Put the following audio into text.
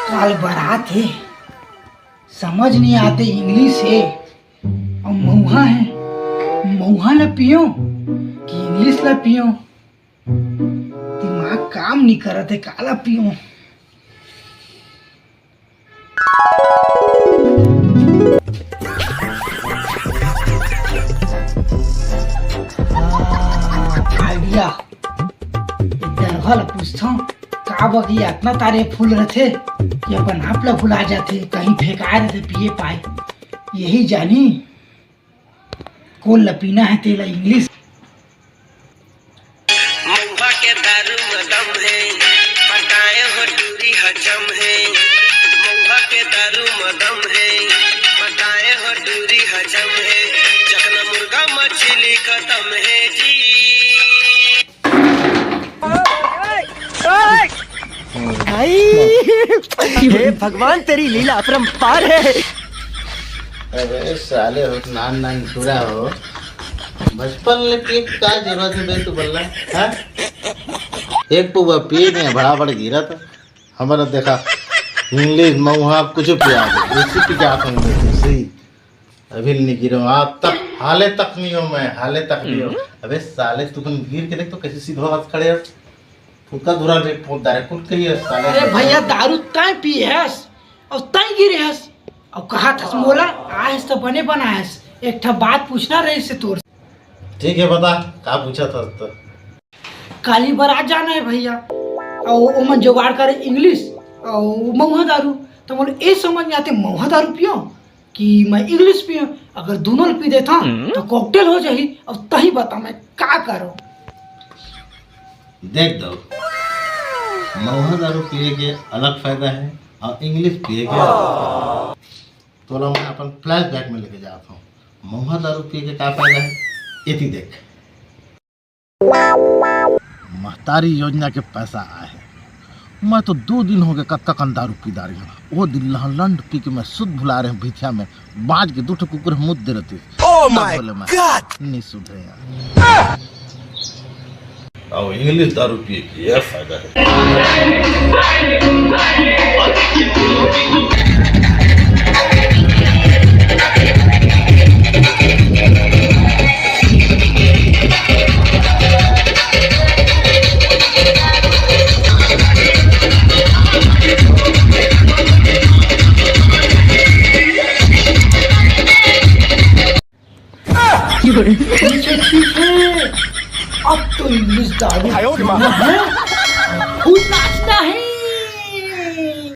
काल बारात है, समझ नहीं आते इंग्लिश है और मऊहा है। मऊहा ला पियो कि इंग्लिश ला पियो, दिमाग काम नहीं करत है, काला पियो। आइडिया दरभा ला पूछता हूँ, का बगिया इतना तारे फूल रहे कि अपन आप ला भुला जाते, कहीं फेंका रहे पिए पाए। यही जानी कौन ला पीना है तेला इंग्लिश। मऊहा के दारू में दम है, पटाए हो दूरी हजम है। मऊहा के दारू में दम है, पटाए हो दूरी हजम है। चखना मुर्गा मछली खत्म है जी। हे भगवान तेरी लीला अपरंपार है। अरे साले हो नान नान पूरा हो बचपन लेके का जरूरत है बे तू बोलना हाँ? एक पुआ पिए नहीं बड़ा बड़ा गिरा था हमारा देखा इंग्लिश मऊहा कुछ पिया देसी पी जा सही अभी नहीं गिरो आप तक हाले तक नहीं हो मैं हाले तक नहीं हो। अबे साले तू गिर के देख तो कैसे सीधा हाथ खड़े हो फुका धुरा रे पोत दारे कुट कही है साले। अरे भैया दारू तय पिए हस और तय गिरे हस और कहा था मोला आयस तो बने बनायस। एक ठा बात पूछना रही से तोर। ठीक है बता का पूछा था तो। काली बारात जाना है भैया और ओमन जुगाड़ करे इंग्लिश और मऊहा दारू, तो बोले ये समझ में आते मऊहा दारू पियो कि मैं इंग्लिश पियो। अगर दोनों पी देता तो कॉकटेल हो जाही। अब तही बता मैं का करो। देख दो मऊहा दारू पिए के अलग फायदा है और इंग्लिश पिए के तो मैं अपन फ्लैश बैक में लेके जाता हूँ। मऊहा दारू पिए के क्या फायदा है ये थी देख। महतारी योजना के पैसा आए हैं। मैं तो 2 दिन हो गए कब तक दारू पी दारी हूँ। वो दिन लंड पी के मैं शुद्ध भुला रहे भिथिया में बाज के 2 कुकुर मुद दे रहती। नहीं सुधरे यार और इंग्लिश दारू पिए की यह फायदा है। ठीक है अब तो इंग्लिश दारू पीना है।